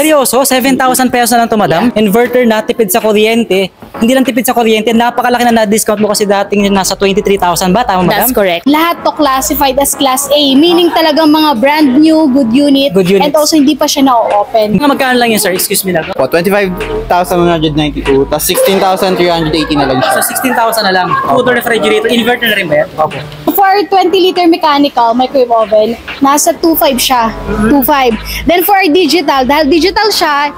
Seryoso? 7,000 pesos na lang to, madam? Yeah. Inverter na, tipid sa kuryente. Hindi lang tipid sa kuryente, napakalaki na na-discount mo kasi dating nasa 23,000 ba? Tama, madam? That's correct. Lahat to classified as Class A, meaning talagang mga brand new, good unit, Good units. and also hindi pa siya na-open. Mga magkano lang yun, sir? Excuse me lang. Po, 25,192, tapos 16,380 na lang siya. So, 16,000 na lang. Motor refrigerator, inverter na rin ba yan? Opo. For 20-liter mechanical microwave oven, nasa 2.5 siya. 2.5. Then for digital, dahil digital siya,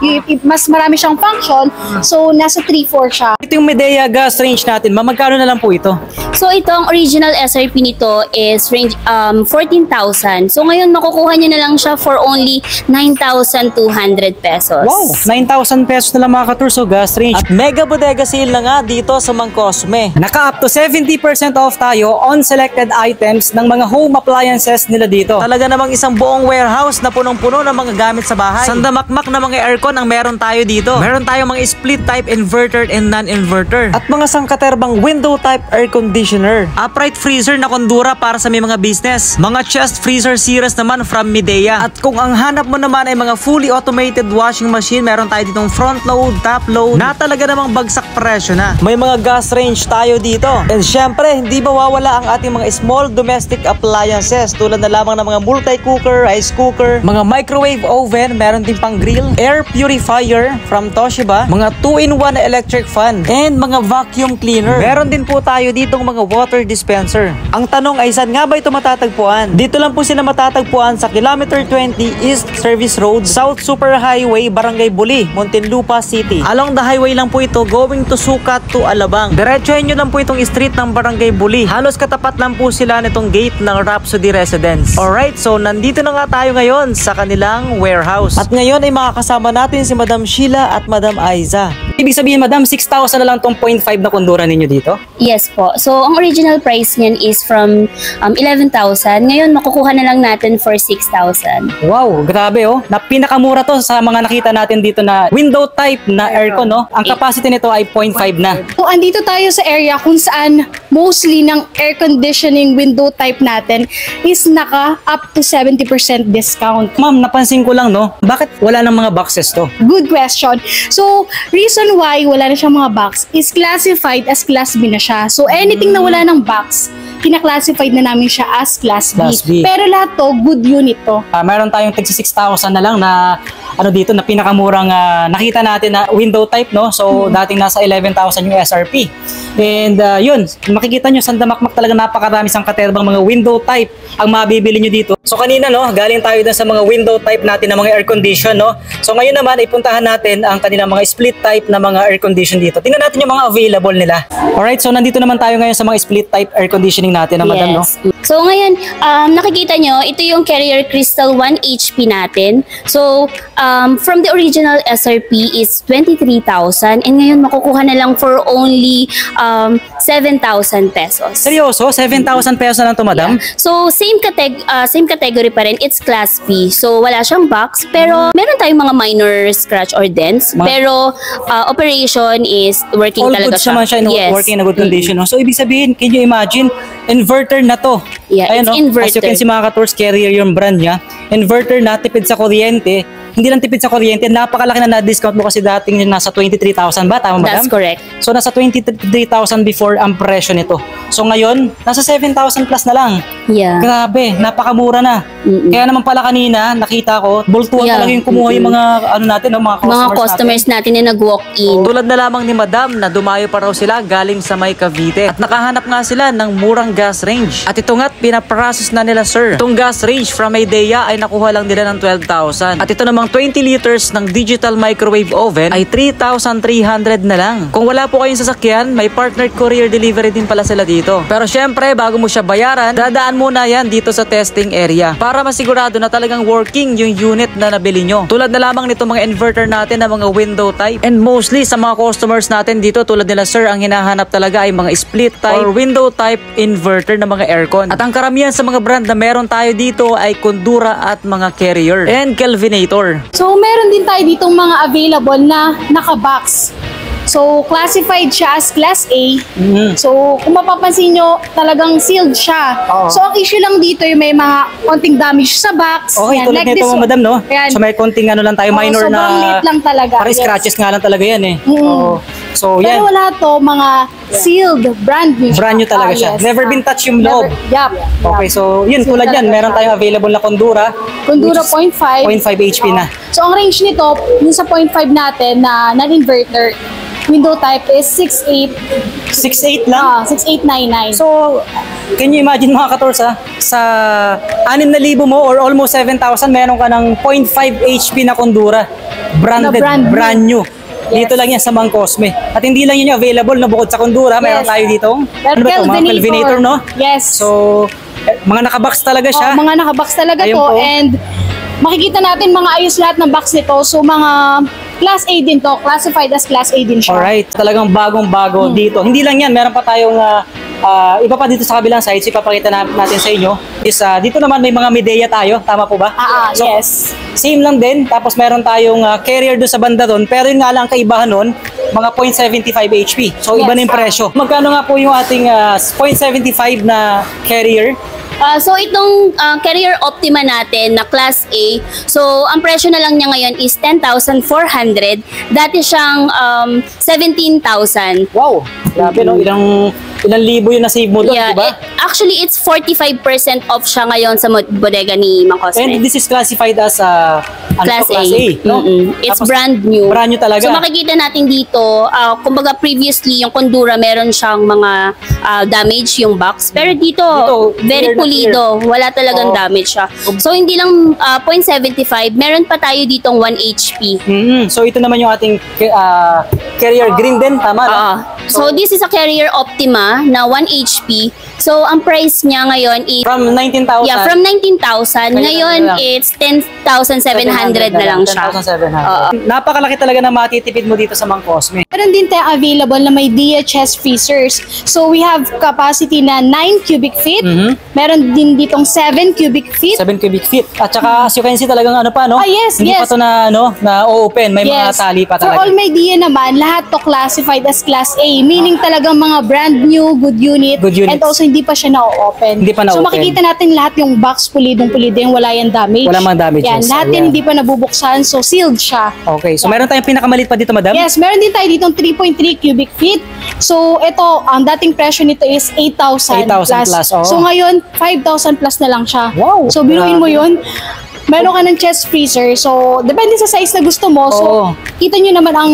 mas marami siyang function, so nasa 3.4 siya. Ito yung Midea gas range natin. Magkano na lang po ito? So ito, ang original SRP nito is range 14,000. So ngayon, makukuha nyo na lang siya for only 9,200 pesos. Wow! 9,000 pesos na lang mga ka-tour, so gas range. At mega bodega sale na nga dito sa Mang Cosme. Naka up to 70% off tayo on selected items ng mga home appliances nila dito. Talaga namang isang buong warehouse na punong-puno ng mga gamit sa bahay. Sandamakmak na mga aircon ang meron tayo dito. Meron tayong mga split type inverter and non-inverter. At mga sangkaterbang window type air conditioner. Upright freezer na kondura para sa may mga business. Mga chest freezer series naman from Midea. At kung ang hanap mo naman ay mga fully automated washing machine, meron tayo ditong front load, top load na talaga namang bagsak presyo na. May mga gas range tayo dito. And syempre, hindi mawawala ang ating mga small domestic appliances tulad na lamang ng mga multi-cooker, rice cooker, mga microwave oven, meron din pang grill, air purifier from Toshiba, mga 2-in-1 electric fan, and mga vacuum cleaner. Meron din po tayo ditong mga water dispenser. Ang tanong ay saan nga ba ito matatagpuan? Dito lang po sila matatagpuan sa Kilometer 20 East Service Road, South Super Highway, Barangay Buli, Muntinlupa City. Along the highway lang po ito going to Sucat to Alabang. Diretsuhin nyo lang po itong street ng Barangay Buli. Halos katapat lang po sila nitong gate ng Rhapsody Residence. Alright, so nandito na nga tayo ngayon sa kanilang warehouse. At ngayon ay makakasama natin si Madam Sheila at Madam Aiza. Ibig sabihin, Madam, 6,000 na lang tong 0.5 na kondura ninyo dito? Yes po. So, ang original price niyan is from 11,000. Ngayon, makukuha na lang natin for 6,000. Wow, grabe oh. Pinakamura to sa mga nakita natin dito na window type na aircon, no? Ang capacity nito ay 0.5 na. So, andito tayo sa area kung saan mostly ng air conditioning window type natin is naka up to 70% discount. Ma'am, napansin ko lang, no? Bakit wala ng mga boxes to? Good question. So, reason why wala na siyang mga box is classified as Class B na siya. So, anything na wala ng box, kina-classified na namin siya as Class B. Class B. Pero lahat to, good unit to. Mayroon tayong tig 6,000 na lang na ano dito na pinakamurang nakita natin na window type, no? So, dating nasa 11,000 yung SRP. And yun, makikita nyo, sandamakmak talaga napakarami sang katerbang mga window type ang mabibili nyo dito. So kanina, no, galing tayo dun sa mga window type natin na mga air condition, no? So ngayon naman, ipuntahan natin ang kanilang mga split type na mga air condition dito. Tingnan natin yung mga available nila. Alright, so nandito naman tayo ngayon sa mga split type air conditioning natin, na madam, no? So ngayon, nakikita nyo, ito yung Carrier Crystal 1 HP natin. So, from the original SRP is 23,000 and ngayon makukuha na lang for only 7,000 pesos. Seryoso? 7,000 pesos na lang to, madam? Yeah. So, same category pa rin. It's Class B. So, wala siyang box, pero meron tayong mga minor scratch or dents. Pero, operation is working all talaga goods siya. naman siya, working in a good condition. No? So, ibig sabihin, can you imagine, inverter na to. Yeah, ayan, it's no? inverter. As you can see, mga ka-tours, Carrier yung brand niya. Inverter na, tipid sa kuryente. Hindi lang tipid sa kuryente, napakalaki na na-discount mo kasi dating nasa 23,000 ba? Tama, madam? That's correct. So, nasa 23,000 before ang presyo nito. So, ngayon, nasa 7,000 plus na lang. Yeah. Grabe, napakamura na. Kaya naman pala kanina, nakita ko, bultuhan talaga yung kumuha yung mga, ano natin, no, mga customers natin na nag-walk-in. Tulad na lamang ni madam na dumayo pa raw sila galing sa may Cavite. At nakahanap nga sila ng murang gas range. At ito nga't pinaprocess na nila, sir. Itong gas range from Midea ay nakuha lang nila ng 12,000. At ito namang 20 liters ng digital microwave oven ay 3,300 na lang. Kung wala po kayong sasakyan, may partnered courier delivery din pala sila dito. Pero syempre, bago mo siya bayaran, dadaan muna yan dito sa testing area para masigurado na talagang working yung unit na nabili nyo. Tulad na lamang nito mga inverter natin na mga window type. And mostly sa mga customers natin dito, tulad nila sir, ang hinahanap talaga ay mga split type or window type inverter na mga aircon. At ang karamihan sa mga brand na meron tayo dito ay Kondura at mga Carrier and Kelvinator. So, meron din tayo ditong mga available na naka-box. So, classified siya as Class A. So, kung mapapansin nyo, talagang sealed siya. Oo. So, ang issue lang dito yung may mga konting damage sa box. Okay, Yan, tulad nito, one. madam, no? Yan. So may konting ano lang tayo, Oo, minor na... sobrang liit lang talaga. Parang Yes. scratches nga lang talaga yan eh. Oo. So yan, Pero wala to, mga sealed, brand new. brand new talaga siya. Never been touched yung loob. Yup. Okay, so yun, Sealed tulad yan, talaga meron siya. tayong available na Kondura. Kondura which is 0.5. 0.5 HP na. So, ang range nito, yung sa 0.5 natin na non-inverter, window type is 6.8. 6.8 lang. 6.899. So, can you imagine mga kators ha? Sa 6,000 mo or almost 7,000, meron ka ng 0.5 HP na Kondura. Branded, Na brand new. new. Dito lang yan sa Mang Cosme. At hindi lang yun yung available na bukod sa Kondura, meron Yes. tayo dito. Ano ba ito? Mga Kelvinator, no? Yes. So, mga nakabox talaga siya. Mga nakabox talaga Ayun to. po. And makikita natin mga ayos lahat ng box nito. So, mga Class A din to. Classified as Class A din siya. Alright, talagang bagong-bago dito. Hindi lang yan, meron pa tayong iba pa dito sa kabilang sides, ipapakita natin sa inyo. Is, dito naman may mga Midea tayo, tama po ba? So, Yes. same lang din, tapos meron tayong carrier doon sa banda doon, pero yun nga lang ang kaibahan nun, mga 0.75 HP. So, iba na yung presyo. Magkano nga po yung ating 0.75 na carrier? So itong Carrier Optima natin na Class A, so ang presyo na lang niya ngayon is 10,400. Dati siyang 17,000. Wow! Grabe no, ilang libo yung na-save mo doon, Yeah, di ba? actually it's 45% off siya ngayon sa bodega ni Mang Cosme. And this is classified as Class A. no? It's Tapos, brand new. Brand new talaga. So makikita natin dito, kumbaga previously yung Kondura meron siyang mga damage yung box. Pero dito clear very na pulido. Wala talagang Oo. damage siya. So hindi lang 0.75, meron pa tayo ditong 1 HP. So ito naman yung ating carrier green din, tama no? So this is a Carrier Optima na 1 HP. So ang price niya ngayon is From 19,000. yeah, from 19,000 ngayon na lang. it's 10,700 na lang siya. 10,700. Napakalaki talaga na matitipid mo dito sa Mang Cosme. Meron din tayong available na may DHS freezers. So, we have capacity na 9 cubic feet. Meron din ditong 7 cubic feet. 7 cubic feet. At saka as you can see talagang ano pa no? Yes, Hindi yes. pa to na open, may mga tali pa For talaga. all may DA naman, lahat to classified as Class A. Meaning talagang mga brand new, good unit. Good units. And also hindi pa siya na-open. Hindi pa So na-open. makikita natin lahat yung box pulidong-pulido yung wala yung damage. Wala mga damages. Yan, lahat yan Ayan. hindi pa nabubuksan. So sealed siya. Okay, so meron tayong pinakamalit pa dito, madam? Yes, meron din tayo ditong 3.3 cubic feet. So, ito, ang dating presyo nito is 8,000 8,000 plus, oo. So, ngayon, 5,000 plus na lang siya. Wow, So, biruin mo grabe. yun. Meron ka ng chest freezer. So, depende sa size na gusto mo. So, Oo. kita nyo naman ang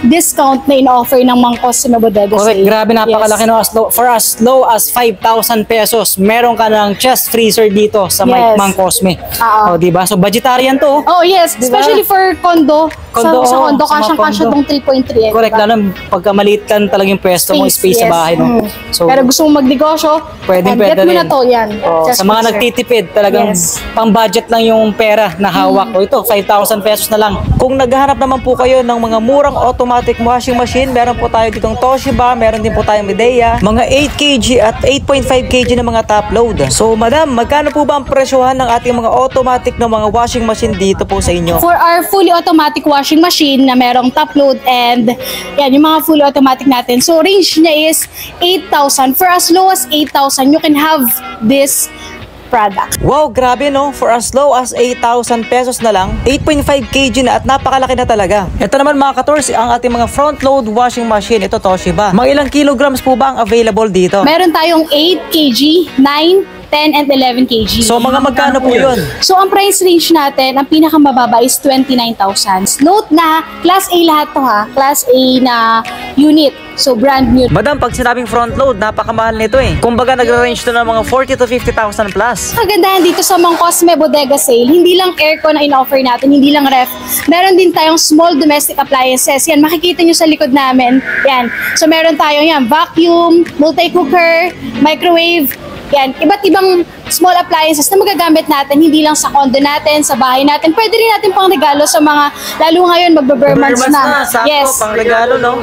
discount na in-offer ng Mang Cosme Bodega Correct, Sale. grabe napakalaki no. For as low as 5,000 pesos, meron ka ng chest freezer dito sa Yes. Mang Cosme. Oo. Oh, di ba? So budgetarian to. Oh, yes. Diba? Especially for condo. Condo, sa oo, condo, sa mga kasyang-kasya condo. tong 3.3. Correct, lalo pagka maliit lang talaga yung pwesto mo, space sa yes. bahay. No? So, pero gusto mong magnegosyo, Pwede get mo rin. na to, yan. Oh, Chest sa mga freezer. nagtitipid, talagang Yes. pang-budget lang yung pera na hawak. O ito, 5,000 pesos na lang. Kung naghahanap naman po kayo ng mga murang automatic washing machine, meron po tayo ditong Toshiba, meron din po tayong Midea, mga 8 kg at 8.5 kg na mga top load. So madam, magkano po ba ang presyohan ng ating mga automatic na mga washing machine dito po sa inyo? For our fully automatic washing machine na merong top load and yan, yung mga fully automatic natin. So, range niya is 8,000. For as low as 8,000, you can have this product. Wow, grabe no, for as low as 8,000 pesos na lang, 8.5 kg na at napakalaki na talaga. Ito naman mga kators, ang ating mga front load washing machine, ito Toshiba. Mga ilang kilograms po ba ang available dito? Meron tayong 8 kg, 9, 10, and 11 kg. So mga magkano po yun? So, ang price range natin, ang pinakamababa is 29,000. Note na, Class A lahat to ha. Class A na unit. So, brand new. Madam, pag sinabing front load, napakamahal nito eh. Kumbaga nag-range to ng mga 40 to 50,000 plus. Kagandahan dito sa Mang Cosme Bodega Sale, hindi lang aircon ang in-offer natin, hindi lang ref. Meron din tayong small domestic appliances. Yan, makikita nyo sa likod namin. Yan. So, meron tayong yan, vacuum, multi-cooker, microwave. Yan, iba't ibang small appliances na magagamit natin, hindi lang sa condo natin, sa bahay natin. Pwede rin natin pang regalo sa mga, lalo ngayon, magbe-bare months na. Sakto, Yes. pang regalo, no?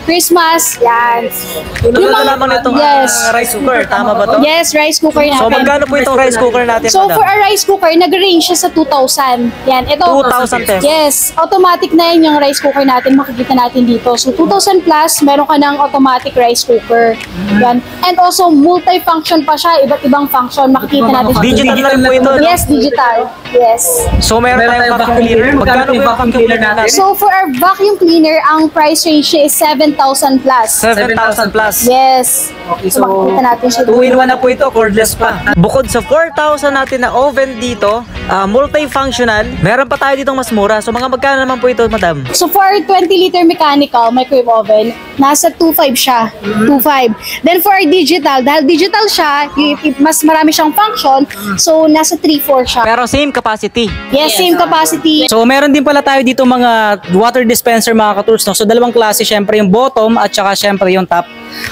Christmas, yan. Tulad na lamang nitong Yes. rice cooker, tama ba to? Yes, rice cooker natin. So, magkano po itong rice cooker natin, So, madam? for a rice cooker, nag-range siya sa 2,000. Yan, ito. 2,000 pesos. Yes, automatic na yun yung rice cooker natin, makikita natin dito. So, 2,000 plus, meron ka ng automatic rice cooker. Yan. And also, multi-function pa siya, iba't ibang function, makikita natin. Digital na rin po ito, no? Yes, digital. Yes. So, meron tayong vacuum cleaner. Magkano po yung vacuum cleaner natin? So, for our vacuum cleaner, ang price range niya is 7,000 plus. 7,000 plus. Yes. Okay, So, makikita natin siya. 2-in-1 na po ito, cordless pa. Bukod sa 4,000 natin na oven dito, multifunctional, meron pa tayo ditong mas mura. So, mga magkano naman po ito, madam? So for 20-liter mechanical microwave oven, nasa 2.5 siya. 2.5. Then for our digital, dahil digital siya, mas marami siyang function, so nasa 3.4 siya. Pero same capacity. Yes, same capacity. So meron din pala tayo dito mga water dispenser mga ka-tours, no? So dalawang klase, syempre yung bottom at saka syempre yung top.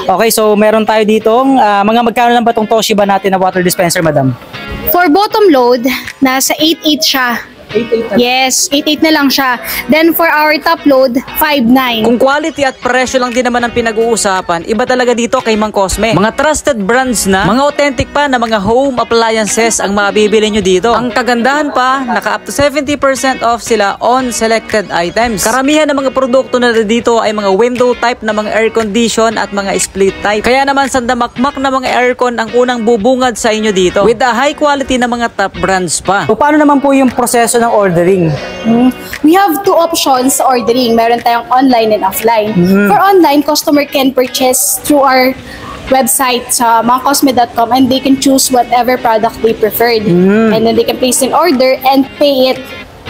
Okay, so meron tayo ditong mga magkano lang ba itong Toshiba natin na water dispenser, madam? For bottom load, nasa 8.8 siya. 8.8 Yes, 8.8 na lang siya. Then for our top load, 5.9. Kung quality at presyo lang din naman ang pinag-uusapan, iba talaga dito kay Mang Cosme. Mga trusted brands na, mga authentic pa na mga home appliances ang mabibili nyo dito. Ang kagandahan pa, naka up to 70% off sila on selected items. Karamihan ng mga produkto na dito ay mga window type na mga air condition at mga split type. Kaya naman sandamakmak na mga aircon ang unang bubungad sa inyo dito with a high quality na mga top brands pa. So paano naman po yung proseso ng ordering? We have two options sa ordering. Meron tayong online and offline. For online, customer can purchase through our website sa mangcosme.com and they can choose whatever product they preferred. And then they can place an order and pay it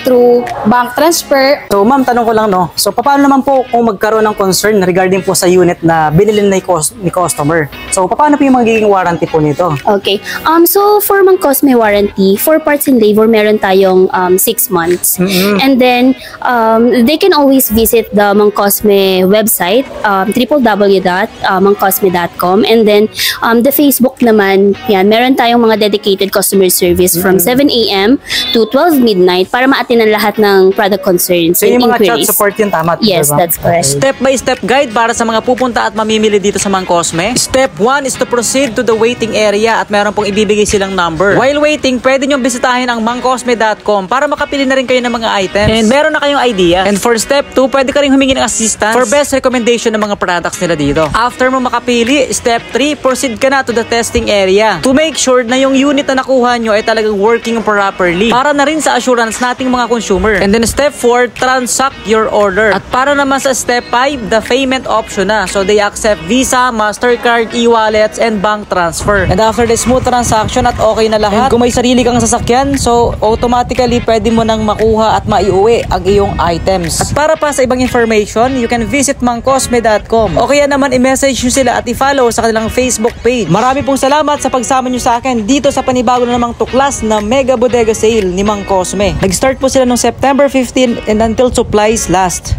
through bank transfer. So ma'am, tanong ko lang, no? So paano naman po kung magkaroon ng concern regarding po sa unit na binili na ni customer? So paano po yung magiging warranty po nito? Okay. So for Mang Cosme warranty, for parts and labor, meron tayong 6 months. And then they can always visit the Mang Cosme website, www.mangcosme.com, and then the Facebook naman, yan, meron tayong mga dedicated customer service from 7 a.m. to 12 midnight para ma-attend ang lahat ng product concerns So and yung mga chat inquiries. support yun, tama? Yes, diba? that's correct. Step-by-step guide para sa mga pupunta at mamimili dito sa Mang Cosme. Step 1 is to proceed to the waiting area at meron pong ibibigay silang number. While waiting, pwede nyo bisitahin ang mangcosme.com para makapili na rin kayo ng mga items. And meron na kayong idea. And for step 2, pwede ka rin humingi ng assistance for best recommendation ng mga products nila dito. After mo makapili, step 3, proceed ka na to the testing area to make sure na yung unit na nakuha nyo ay talagang working properly para na rin sa assurance nating mga consumer. And then step 4, transact your order. At para naman sa step 5, the payment option na. So they accept Visa, Mastercard, e-wallets, and bank transfer. And after the smooth transaction at okay na lahat, and kung may sarili kang sasakyan, so automatically pwede mo nang makuha at maiuwi ang iyong items. At para pa sa ibang information, you can visit mangcosme.com o kaya naman i-message nyo sila at i-follow sa kanilang Facebook page. Marami pong salamat sa pagsama nyo sa akin dito sa panibago na namang tuklas na Mega Bodega Sale ni Mang Cosme. Nag-start po sila noong September 15 and until supplies last.